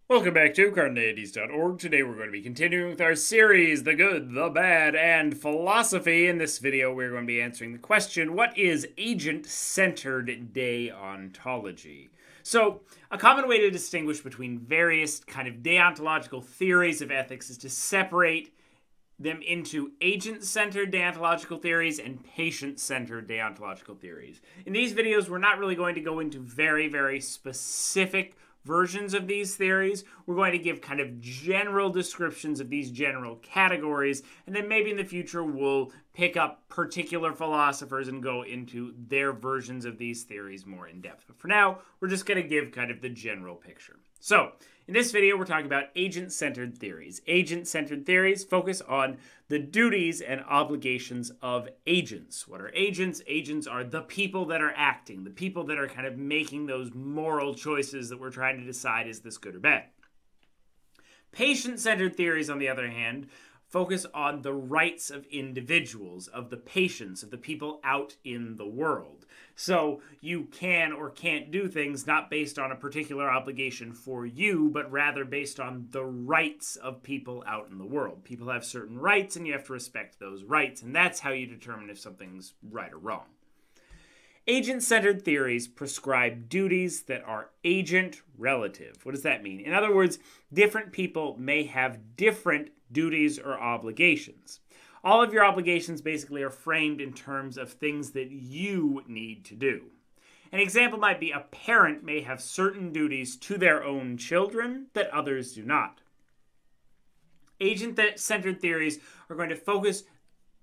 Welcome back to Carneades.org. Today we're going to be continuing with our series, The Good, the Bad, and Philosophy. In this video, we're going to be answering the question, what is Agent Centered Deontology? So, a common way to distinguish between various kind of deontological theories of ethics is to separate them into agent-centered deontological theories and patient-centered deontological theories. In these videos, we're not really going to go into very specific versions of these theories. We're going to give kind of general descriptions of these general categories, and then maybe in the future we'll pick up particular philosophers and go into their versions of these theories more in depth. But for now, we're just going to give kind of the general picture. So, in this video, we're talking about agent-centered theories. Agent-centered theories focus on the duties and obligations of agents. What are agents? Agents are the people that are acting, the people that are kind of making those moral choices that we're trying to decide, is this good or bad? Patient-centered theories, on the other hand, focus on the rights of individuals, of the patients, of the people out in the world. So you can or can't do things not based on a particular obligation for you, but rather based on the rights of people out in the world. People have certain rights, and you have to respect those rights, and that's how you determine if something's right or wrong. Agent-centered theories prescribe duties that are agent-relative. What does that mean? In other words, different people may have different duties or obligations. All of your obligations basically are framed in terms of things that you need to do. An example might be a parent may have certain duties to their own children that others do not. Agent-centered theories are going to focus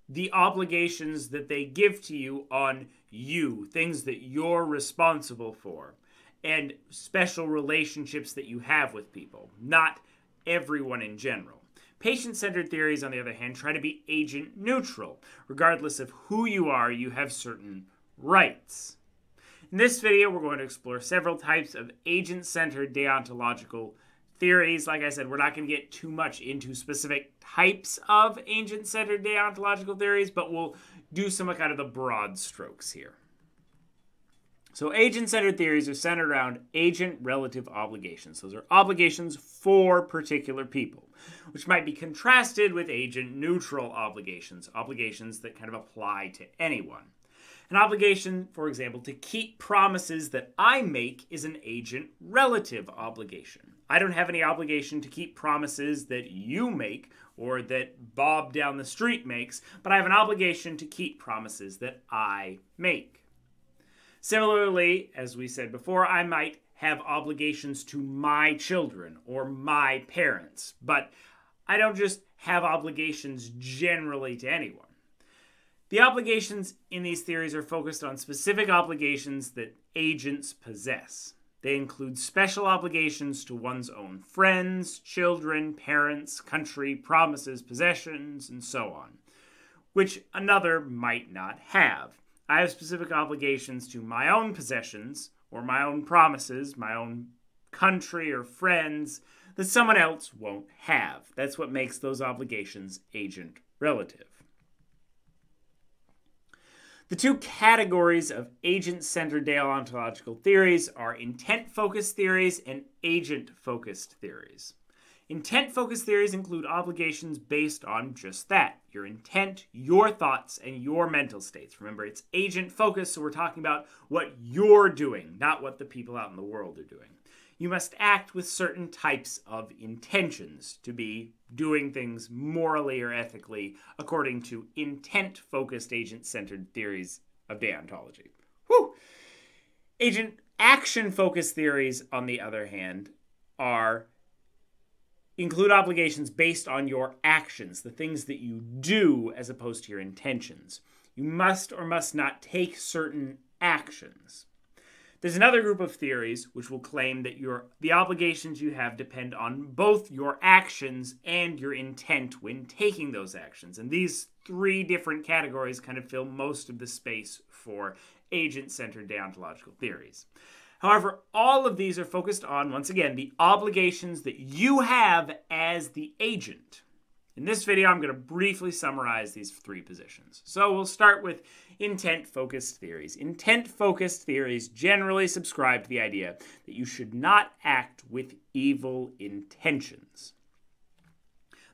the obligations that they give to you on you, things that you're responsible for, and special relationships that you have with people, not everyone in general. Patient-centered theories, on the other hand, try to be agent-neutral. Regardless of who you are, you have certain rights. In this video, we're going to explore several types of agent-centered deontological theories. Like I said, we're not going to get too much into specific types of agent-centered deontological theories, but we'll do some kind of the broad strokes here. So agent-centered theories are centered around agent-relative obligations. Those are obligations for particular people, which might be contrasted with agent-neutral obligations, obligations that kind of apply to anyone. An obligation, for example, to keep promises that I make is an agent-relative obligation. I don't have any obligation to keep promises that you make or that Bob down the street makes, but I have an obligation to keep promises that I make. Similarly, as we said before, I might have obligations to my children or my parents, but I don't just have obligations generally to anyone. The obligations in these theories are focused on specific obligations that agents possess. They include special obligations to one's own friends, children, parents, country, promises, possessions, and so on, which another might not have. I have specific obligations to my own possessions, or my own promises, my own country or friends, that someone else won't have. That's what makes those obligations agent-relative. The two categories of agent-centered deontological theories are intent-focused theories and agent-focused theories. Intent-focused theories include obligations based on just that, your intent, your thoughts, and your mental states. Remember, it's agent-focused, so we're talking about what you're doing, not what the people out in the world are doing. You must act with certain types of intentions to be doing things morally or ethically according to intent-focused agent-centered theories of deontology. Whew! Action-focused theories, on the other hand, include obligations based on your actions, the things that you do as opposed to your intentions. You must or must not take certain actions. There's another group of theories which will claim that the obligations you have depend on both your actions and your intent when taking those actions. And these three different categories kind of fill most of the space for agent-centered deontological theories. However, all of these are focused on, once again, the obligations that you have as the agent. In this video, I'm going to briefly summarize these three positions. So we'll start with intent-focused theories. Intent-focused theories generally subscribe to the idea that you should not act with evil intentions.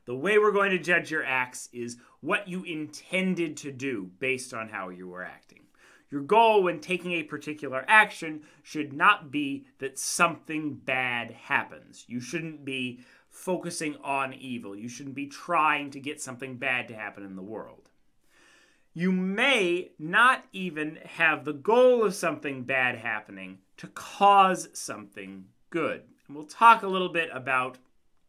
The way we're going to judge your acts is what you intended to do based on how you were acting. Your goal when taking a particular action should not be that something bad happens. You shouldn't be focusing on evil. You shouldn't be trying to get something bad to happen in the world. You may not even have the goal of something bad happening to cause something good. And we'll talk a little bit about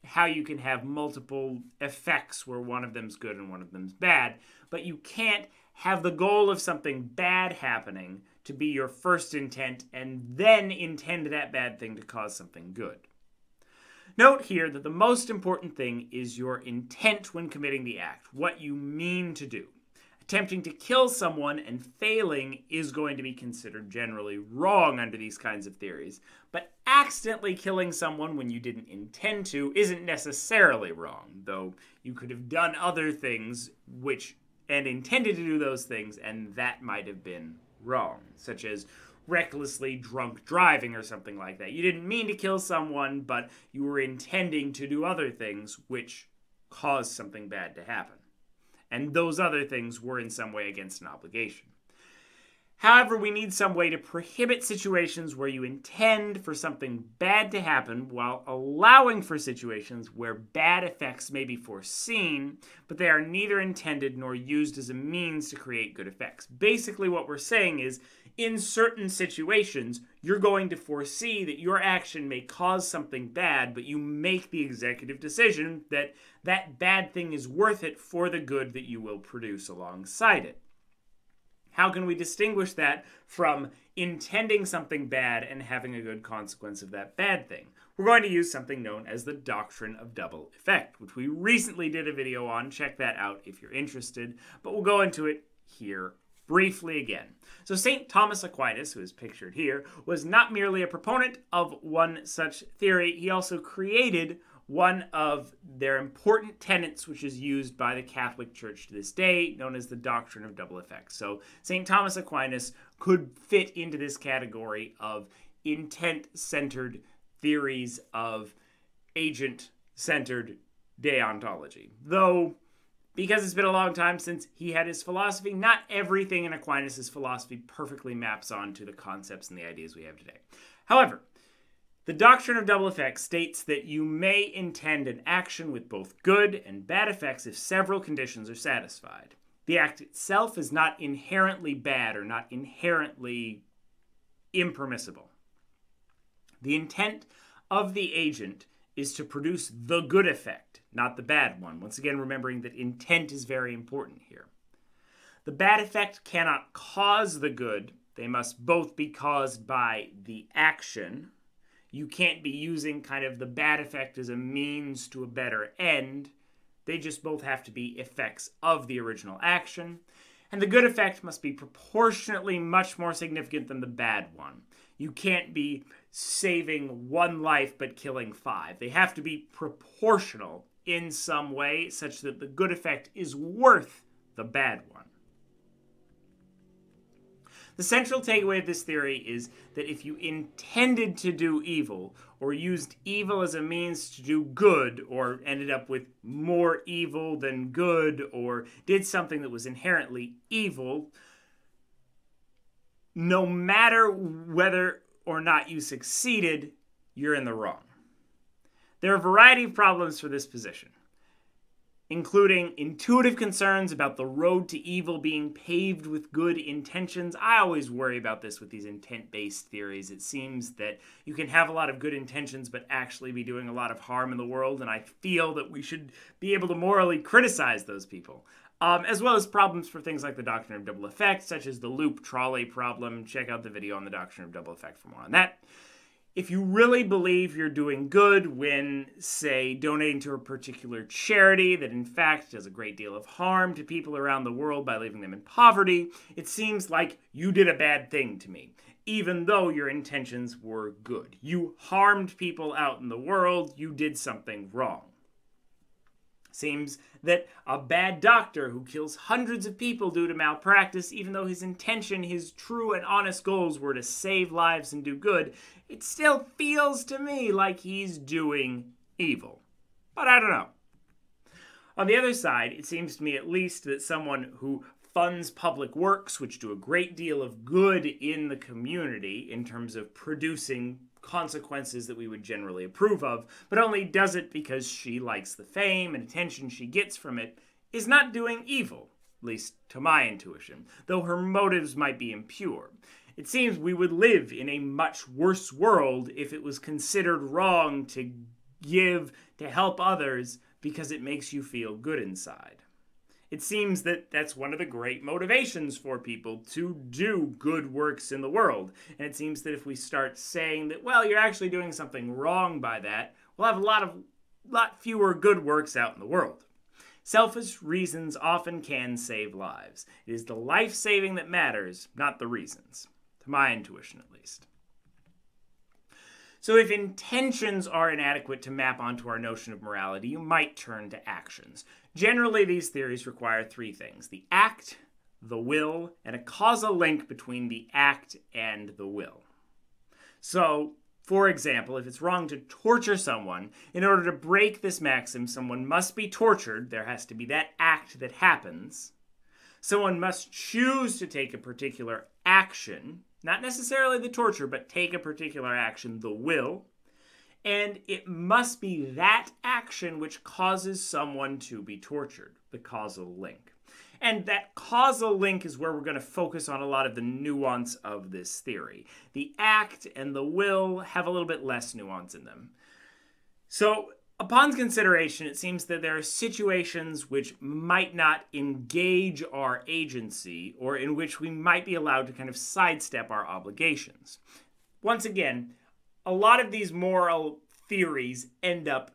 how you can have multiple effects where one of them's good and one of them's bad, but you can't have the goal of something bad happening to be your first intent and then intend that bad thing to cause something good. Note here that the most important thing is your intent when committing the act, what you mean to do. Attempting to kill someone and failing is going to be considered generally wrong under these kinds of theories, but accidentally killing someone when you didn't intend to isn't necessarily wrong, though you could have done other things and intended to do those things, and that might have been wrong, such as recklessly drunk driving or something like that. You didn't mean to kill someone, but you were intending to do other things which caused something bad to happen. And those other things were in some way against an obligation. However, we need some way to prohibit situations where you intend for something bad to happen while allowing for situations where bad effects may be foreseen, but they are neither intended nor used as a means to create good effects. Basically, what we're saying is, in certain situations, you're going to foresee that your action may cause something bad, but you make the executive decision that that bad thing is worth it for the good that you will produce alongside it. How can we distinguish that from intending something bad and having a good consequence of that bad thing? We're going to use something known as the Doctrine of Double Effect, which we recently did a video on. Check that out if you're interested, but we'll go into it here briefly again. So St. Thomas Aquinas, who is pictured here, was not merely a proponent of one such theory, he also created one of their important tenets, which is used by the Catholic Church to this day, known as the Doctrine of Double Effect. So St. Thomas Aquinas could fit into this category of intent-centered theories of agent-centered deontology. Though, because it's been a long time since he had his philosophy, not everything in Aquinas' philosophy perfectly maps onto the concepts and the ideas we have today. However, the Doctrine of Double Effect states that you may intend an action with both good and bad effects if several conditions are satisfied. The act itself is not inherently bad or not inherently impermissible. The intent of the agent is to produce the good effect, not the bad one. Once again, remembering that intent is very important here. The bad effect cannot cause the good. They must both be caused by the action. You can't be using kind of the bad effect as a means to a better end. They just both have to be effects of the original action. And the good effect must be proportionately much more significant than the bad one. You can't be saving one life but killing 5. They have to be proportional in some way such that the good effect is worth the bad one. The central takeaway of this theory is that if you intended to do evil, or used evil as a means to do good, or ended up with more evil than good, or did something that was inherently evil, no matter whether or not you succeeded, you're in the wrong. There are a variety of problems for this position, including intuitive concerns about the road to evil being paved with good intentions. I always worry about this with these intent-based theories. It seems that you can have a lot of good intentions but actually be doing a lot of harm in the world, and I feel that we should be able to morally criticize those people. As well as problems for things like the Doctrine of Double Effect, such as the loop trolley problem. Check out the video on the Doctrine of Double Effect for more on that. If you really believe you're doing good when, say, donating to a particular charity that in fact does a great deal of harm to people around the world by leaving them in poverty, it seems like you did a bad thing to me, even though your intentions were good. You harmed people out in the world, you did something wrong. Seems that a bad doctor who kills hundreds of people due to malpractice, even though his intention, his true and honest goals were to save lives and do good, it still feels to me like he's doing evil. But I don't know. On the other side, it seems to me at least that someone who funds public works, which do a great deal of good in the community in terms of producing consequences that we would generally approve of, but only does it because she likes the fame and attention she gets from it, is not doing evil, at least to my intuition, though her motives might be impure. It seems we would live in a much worse world if it was considered wrong to give, to help others, because it makes you feel good inside. It seems that that's one of the great motivations for people to do good works in the world. And it seems that if we start saying that, well, you're actually doing something wrong by that, we'll have a lot fewer good works out in the world. Selfish reasons often can save lives. It is the life-saving that matters, not the reasons. To my intuition, at least. So if intentions are inadequate to map onto our notion of morality, you might turn to actions. Generally, these theories require three things: the act, the will, and a causal link between the act and the will. So, for example, if it's wrong to torture someone, in order to break this maxim, someone must be tortured, there has to be that act that happens. Someone must choose to take a particular action, not necessarily the torture, but take a particular action, the will. And it must be that action which causes someone to be tortured, the causal link. And that causal link is where we're going to focus on a lot of the nuance of this theory. The act and the will have a little bit less nuance in them. So, upon consideration, it seems that there are situations which might not engage our agency, or in which we might be allowed to kind of sidestep our obligations. Once again, a lot of these moral theories end up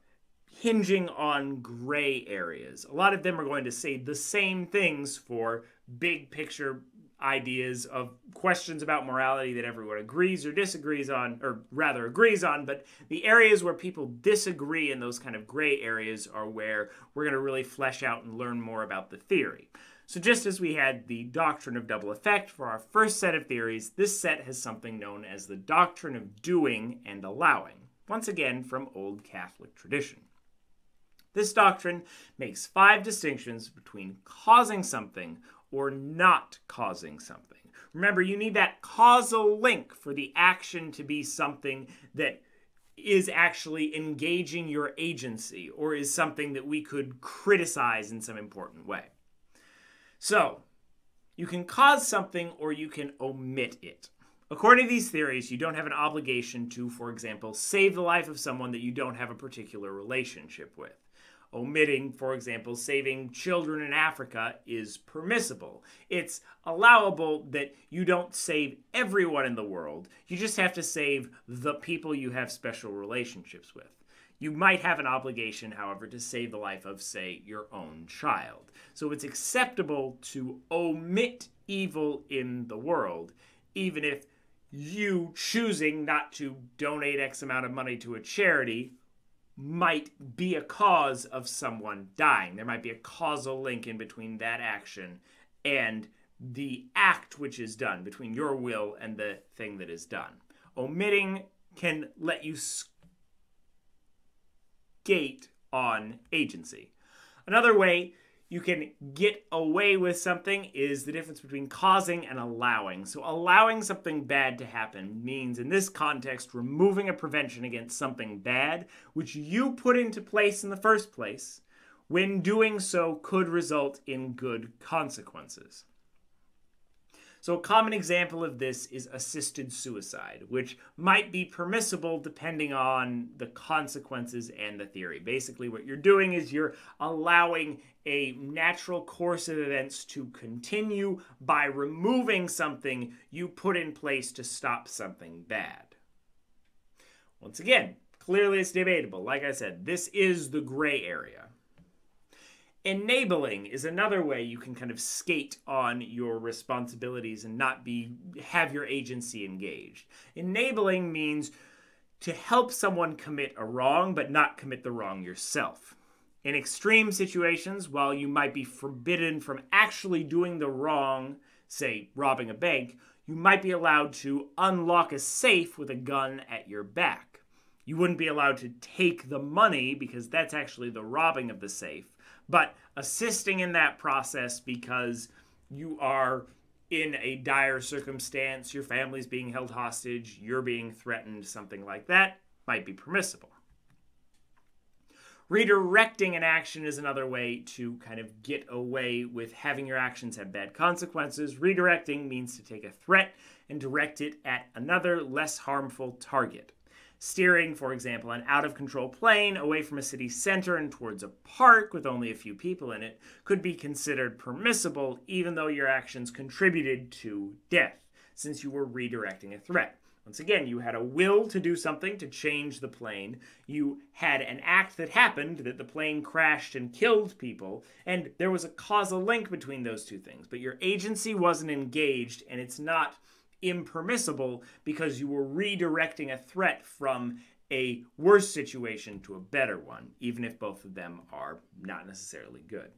hinging on gray areas. A lot of them are going to say the same things for big picture ideas of questions about morality that everyone agrees or disagrees on, or rather agrees on, but the areas where people disagree in those kind of gray areas are where we're going to really flesh out and learn more about the theory. So just as we had the doctrine of double effect for our first set of theories, this set has something known as the doctrine of doing and allowing, once again from Old Catholic tradition. This doctrine makes 5 distinctions between causing something or not causing something. Remember, you need that causal link for the action to be something that is actually engaging your agency, or is something that we could criticize in some important way. So, you can cause something or you can omit it. According to these theories, you don't have an obligation to, for example, save the life of someone that you don't have a particular relationship with. Omitting, for example, saving children in Africa is permissible. It's allowable that you don't save everyone in the world. You just have to save the people you have special relationships with. You might have an obligation, however, to save the life of, say, your own child. So it's acceptable to omit evil in the world, even if you choosing not to donate X amount of money to a charity might be a cause of someone dying. There might be a causal link in between that action and the act which is done, between your will and the thing that is done. Omitting can let you skate on agency. Another way you can get away with something is the difference between causing and allowing. So allowing something bad to happen means, in this context, removing a prevention against something bad, which you put into place in the first place, when doing so could result in good consequences. So a common example of this is assisted suicide, which might be permissible depending on the consequences and the theory. Basically, what you're doing is you're allowing a natural course of events to continue by removing something you put in place to stop something bad. Once again, clearly it's debatable. Like I said, this is the gray area. Enabling is another way you can kind of skate on your responsibilities and not have your agency engaged. Enabling means to help someone commit a wrong, but not commit the wrong yourself. In extreme situations, while you might be forbidden from actually doing the wrong, say robbing a bank, you might be allowed to unlock a safe with a gun at your back. You wouldn't be allowed to take the money because that's actually the robbing of the safe, but assisting in that process because you are in a dire circumstance, your family's being held hostage, you're being threatened, something like that, might be permissible. Redirecting an action is another way to kind of get away with having your actions have bad consequences. Redirecting means to take a threat and direct it at another, less harmful target. Steering, for example, an out-of-control plane away from a city center and towards a park with only a few people in it could be considered permissible even though your actions contributed to death, since you were redirecting a threat. Once again, you had a will to do something to change the plane. You had an act that happened, that the plane crashed and killed people, and there was a causal link between those two things. But your agency wasn't engaged, and it's not impermissible because you were redirecting a threat from a worse situation to a better one, even if both of them are not necessarily good.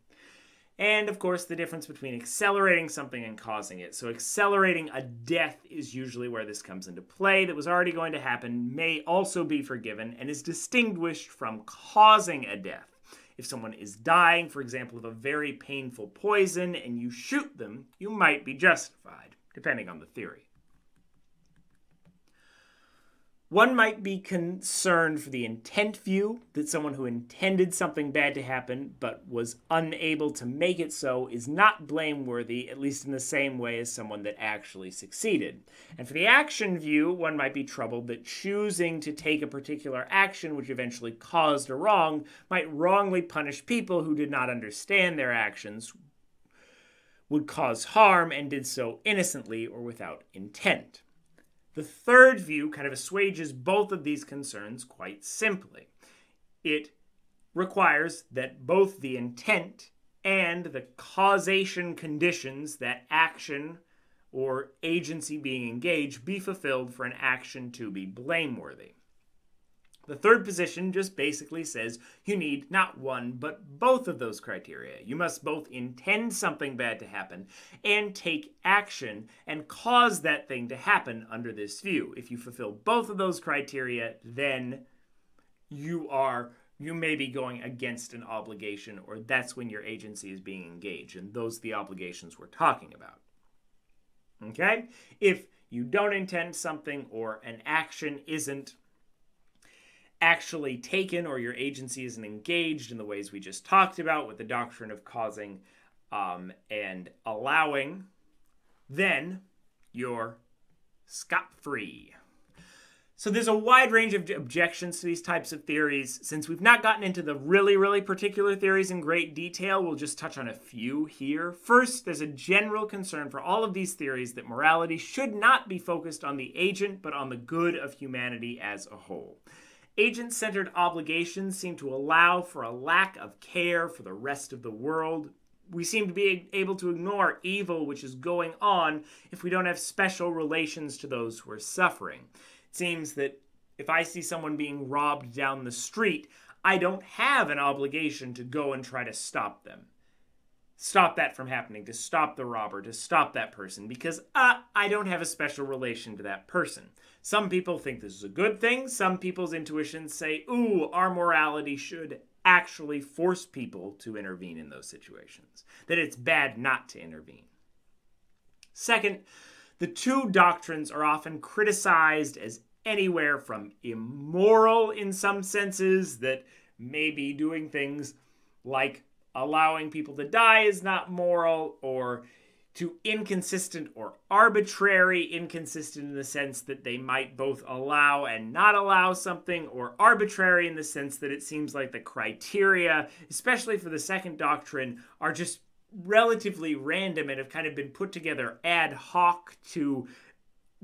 And, of course, the difference between accelerating something and causing it. So accelerating a death is usually where this comes into play. That was already going to happen, may also be forgiven, and is distinguished from causing a death. If someone is dying, for example, of a very painful poison, and you shoot them, you might be justified, depending on the theory. One might be concerned for the intent view, that someone who intended something bad to happen but was unable to make it so is not blameworthy, at least in the same way as someone that actually succeeded. And for the action view, one might be troubled that choosing to take a particular action which eventually caused a wrong might wrongly punish people who did not understand their actions would cause harm and did so innocently or without intent. The third view kind of assuages both of these concerns quite simply. It requires that both the intent and the causation conditions that action or agency being engaged be fulfilled for an action to be blameworthy. The third position just basically says you need not one, but both of those criteria. You must both intend something bad to happen and take action and cause that thing to happen under this view. If you fulfill both of those criteria, then you may be going against an obligation, or that's when your agency is being engaged, and those are the obligations we're talking about. Okay? If you don't intend something or an action isn't actually taken or your agency isn't engaged in the ways we just talked about with the doctrine of causing and allowing, then you're scot-free. So there's a wide range of objections to these types of theories. Since we've not gotten into the really, really particular theories in great detail, we'll just touch on a few here. First, there's a general concern for all of these theories that morality should not be focused on the agent, but on the good of humanity as a whole. Agent-centered obligations seem to allow for a lack of care for the rest of the world. We seem to be able to ignore evil which is going on if we don't have special relations to those who are suffering. It seems that if I see someone being robbed down the street, I don't have an obligation to go and try to stop them. Stop that from happening, to stop the robber, to stop that person, because I don't have a special relation to that person. Some people think this is a good thing. Some people's intuitions say, ooh, our morality should actually force people to intervene in those situations, that it's bad not to intervene. Second, the two doctrines are often criticized as anywhere from immoral in some senses, that maybe doing things like allowing people to die is not moral, or to inconsistent or arbitrary, inconsistent in the sense that they might both allow and not allow something, or arbitrary in the sense that it seems like the criteria, especially for the second doctrine, are just relatively random and have kind of been put together ad hoc to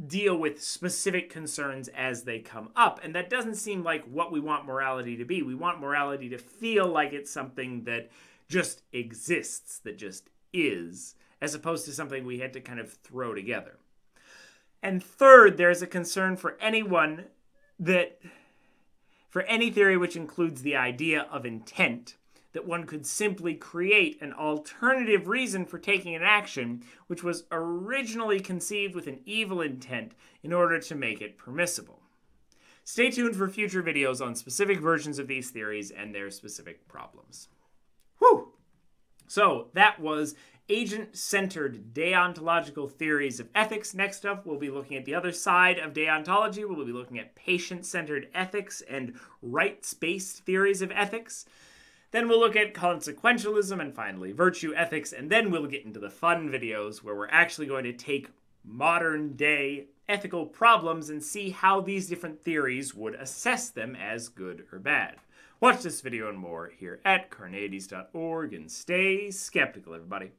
deal with specific concerns as they come up. And that doesn't seem like what we want morality to be. We want morality to feel like it's something that just exists, that just is, as opposed to something we had to kind of throw together. And third, there's a concern for any theory which includes the idea of intent, that one could simply create an alternative reason for taking an action which was originally conceived with an evil intent in order to make it permissible. Stay tuned for future videos on specific versions of these theories and their specific problems. Whew! So, that was Agent-Centered Deontological Theories of Ethics. Next up, we'll be looking at the other side of deontology. We'll be looking at patient-centered ethics and rights-based theories of ethics. Then we'll look at consequentialism and finally virtue ethics, and then we'll get into the fun videos where we're actually going to take modern-day ethical problems and see how these different theories would assess them as good or bad. Watch this video and more here at Carneades.org, and stay skeptical, everybody.